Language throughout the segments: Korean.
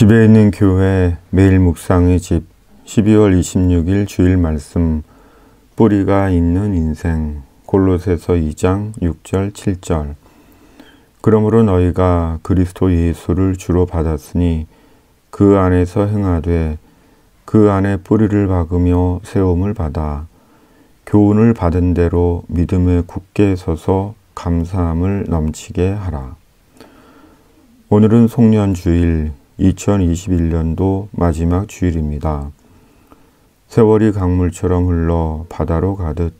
집에 있는 교회 매일 묵상의 집 12월 26일 주일 말씀 뿌리가 있는 인생 골로새서 2장 6절 7절 그러므로 너희가 그리스도 예수를 주로 받았으니 그 안에서 행하되 그 안에 뿌리를 박으며 세움을 받아 교훈을 받은 대로 믿음에 굳게 서서 감사함을 넘치게 하라. 오늘은 송년주일 2021년도 마지막 주일입니다. 세월이 강물처럼 흘러 바다로 가듯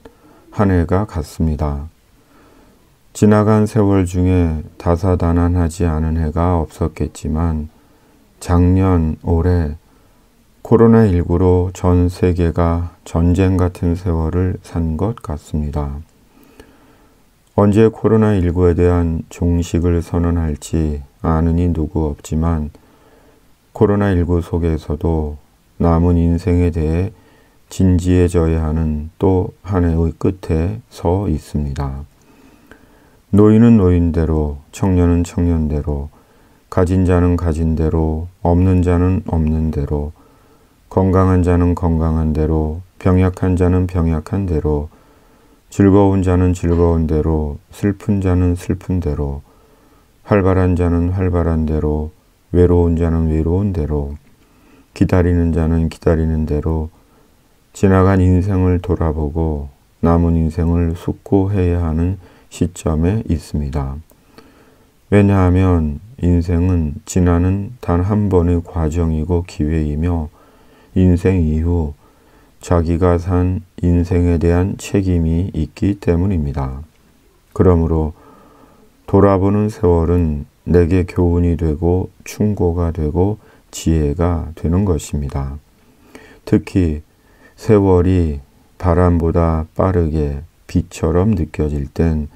한 해가 갔습니다. 지나간 세월 중에 다사다난하지 않은 해가 없었겠지만 작년, 올해 코로나19로 전 세계가 전쟁 같은 세월을 산 것 같습니다. 언제 코로나19에 대한 종식을 선언할지 아는 누구 없지만 코로나19 속에서도 남은 인생에 대해 진지해져야 하는 또 한 해의 끝에 서 있습니다. 노인은 노인대로, 청년은 청년대로, 가진 자는 가진 대로, 없는 자는 없는 대로, 건강한 자는 건강한 대로, 병약한 자는 병약한 대로, 즐거운 자는 즐거운 대로, 슬픈 자는 슬픈 대로, 활발한 자는 활발한 대로, 외로운 자는 외로운 대로, 기다리는 자는 기다리는 대로 지나간 인생을 돌아보고 남은 인생을 숙고해야 하는 시점에 있습니다. 왜냐하면 인생은 지나는 단 한 번의 과정이고 기회이며 인생 이후 자기가 산 인생에 대한 책임이 있기 때문입니다. 그러므로 돌아보는 세월은 내게 교훈이 되고 충고가 되고 지혜가 되는 것입니다. 특히 세월이 바람보다 빠르게 비처럼 느껴질 땐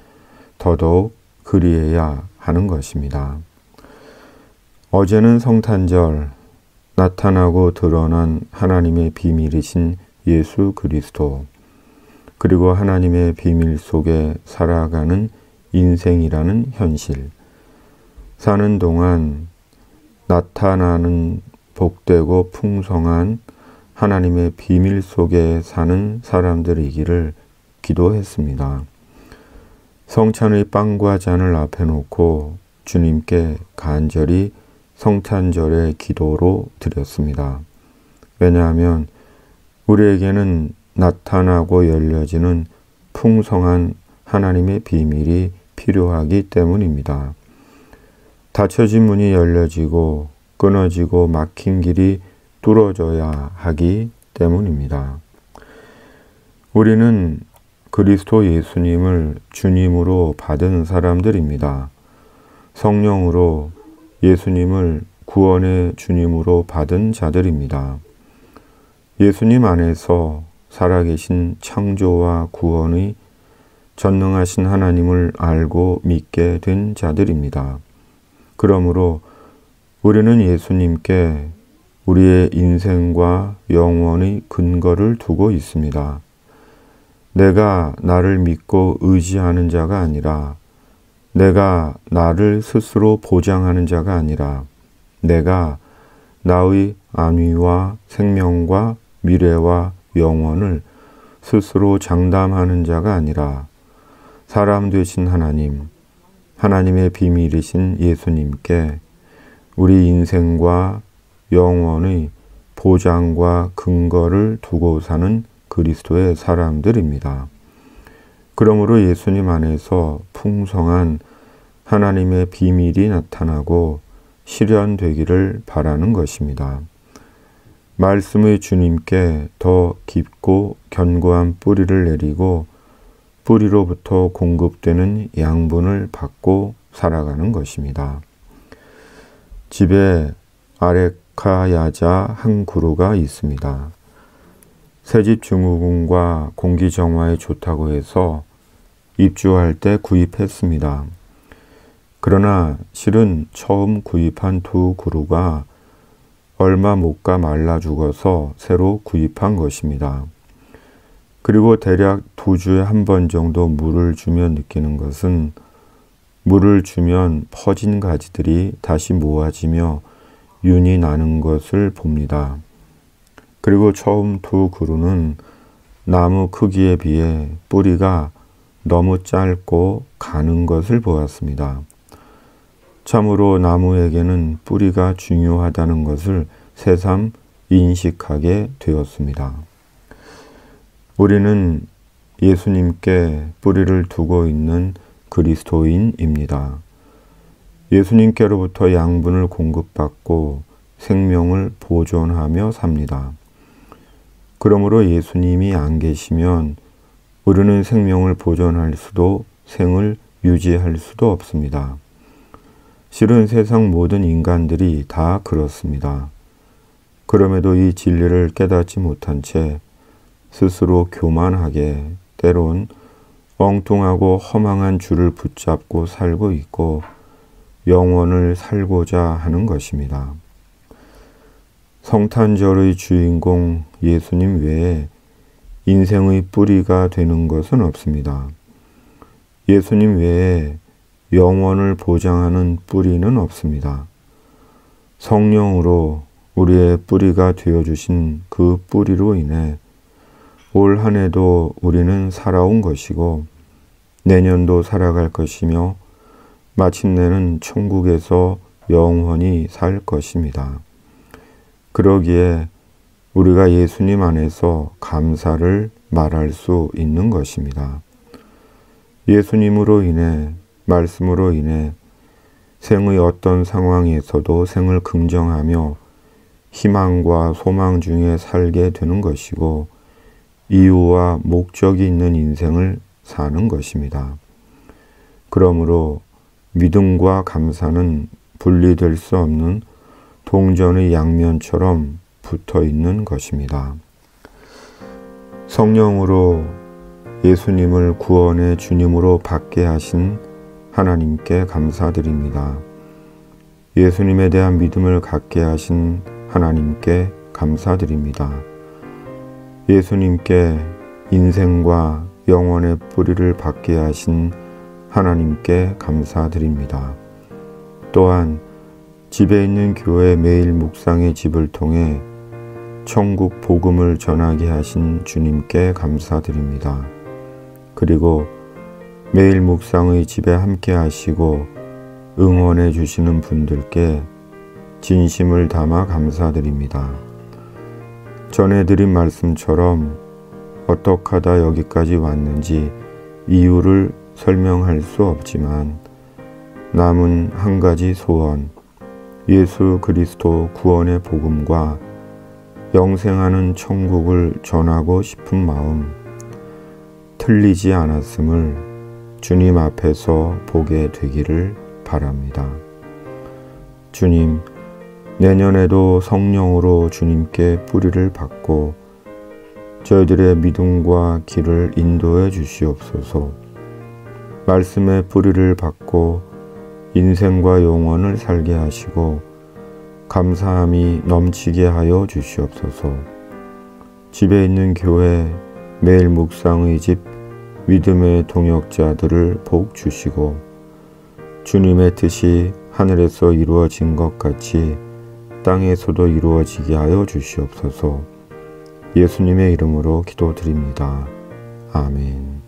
더더욱 그리해야 하는 것입니다. 어제는 성탄절, 나타나고 드러난 하나님의 비밀이신 예수 그리스도, 그리고 하나님의 비밀 속에 살아가는 인생이라는 현실, 사는 동안 나타나는 복되고 풍성한 하나님의 비밀 속에 사는 사람들이기를 기도했습니다. 성찬의 빵과 잔을 앞에 놓고 주님께 간절히 성탄절의 기도로 드렸습니다. 왜냐하면 우리에게는 나타나고 열려지는 풍성한 하나님의 비밀이 필요하기 때문입니다. 닫혀진 문이 열려지고 끊어지고 막힌 길이 뚫어져야 하기 때문입니다. 우리는 그리스도 예수님을 주님으로 받은 사람들입니다. 성령으로 예수님을 구원의 주님으로 받은 자들입니다. 예수님 안에서 살아계신 창조와 구원의 전능하신 하나님을 알고 믿게 된 자들입니다. 그러므로 우리는 예수님께 우리의 인생과 영원의 근거를 두고 있습니다. 내가 나를 믿고 의지하는 자가 아니라, 내가 나를 스스로 보장하는 자가 아니라, 내가 나의 안위와 생명과 미래와 영원을 스스로 장담하는 자가 아니라 사람 되신 하나님, 하나님의 비밀이신 예수님께 우리 인생과 영원의 보장과 근거를 두고 사는 그리스도의 사람들입니다. 그러므로 예수님 안에서 풍성한 하나님의 비밀이 나타나고 실현되기를 바라는 것입니다. 말씀의 주님께 더 깊고 견고한 뿌리를 내리고 뿌리로부터 공급되는 양분을 받고 살아가는 것입니다. 집에 아레카야자 한 그루가 있습니다. 새집 증후군과 공기 정화에 좋다고 해서 입주할 때 구입했습니다. 그러나 실은 처음 구입한 두 그루가 얼마 못 가 말라 죽어서 새로 구입한 것입니다. 그리고 대략 2주에 한 번 정도 물을 주면 느끼는 것은 물을 주면 퍼진 가지들이 다시 모아지며 윤이 나는 것을 봅니다. 그리고 처음 두 그루는 나무 크기에 비해 뿌리가 너무 짧고 가는 것을 보았습니다. 참으로 나무에게는 뿌리가 중요하다는 것을 새삼 인식하게 되었습니다. 우리는 예수님께 뿌리를 두고 있는 그리스도인입니다. 예수님께로부터 양분을 공급받고 생명을 보존하며 삽니다. 그러므로 예수님이 안 계시면 우리는 생명을 보존할 수도 생을 유지할 수도 없습니다. 실은 세상 모든 인간들이 다 그렇습니다. 그럼에도 이 진리를 깨닫지 못한 채 스스로 교만하게 때론 엉뚱하고 허망한 줄을 붙잡고 살고 있고 영원을 살고자 하는 것입니다. 성탄절의 주인공 예수님 외에 인생의 뿌리가 되는 것은 없습니다. 예수님 외에 영원을 보장하는 뿌리는 없습니다. 성령으로 우리의 뿌리가 되어주신 그 뿌리로 인해 올 한 해도 우리는 살아온 것이고 내년도 살아갈 것이며 마침내는 천국에서 영원히 살 것입니다. 그러기에 우리가 예수님 안에서 감사를 말할 수 있는 것입니다. 예수님으로 인해, 말씀으로 인해 생의 어떤 상황에서도 생을 긍정하며 희망과 소망 중에 살게 되는 것이고 이유와 목적이 있는 인생을 사는 것입니다. 그러므로 믿음과 감사는 분리될 수 없는 동전의 양면처럼 붙어 있는 것입니다. 성령으로 예수님을 구원의 주님으로 받게 하신 하나님께 감사드립니다. 예수님에 대한 믿음을 갖게 하신 하나님께 감사드립니다. 예수님께 인생과 영혼의 뿌리를 받게 하신 하나님께 감사드립니다. 또한 집에 있는 교회 매일 묵상의 집을 통해 천국 복음을 전하게 하신 주님께 감사드립니다. 그리고 매일 묵상의 집에 함께 하시고 응원해 주시는 분들께 진심을 담아 감사드립니다. 전해드린 말씀처럼 어떻게 하다 여기까지 왔는지 이유를 설명할 수 없지만 남은 한 가지 소원, 예수 그리스도 구원의 복음과 영생하는 천국을 전하고 싶은 마음, 틀리지 않았음을 주님 앞에서 보게 되기를 바랍니다. 주님, 내년에도 성령으로 주님께 뿌리를 받고 저희들의 믿음과 길을 인도해 주시옵소서. 말씀의 뿌리를 받고 인생과 영혼을 살게 하시고 감사함이 넘치게 하여 주시옵소서. 집에 있는 교회 매일 묵상의 집 믿음의 동역자들을 복 주시고 주님의 뜻이 하늘에서 이루어진 것 같이 땅에서도 이루어지게 하여 주시옵소서. 예수님의 이름으로 기도드립니다. 아멘.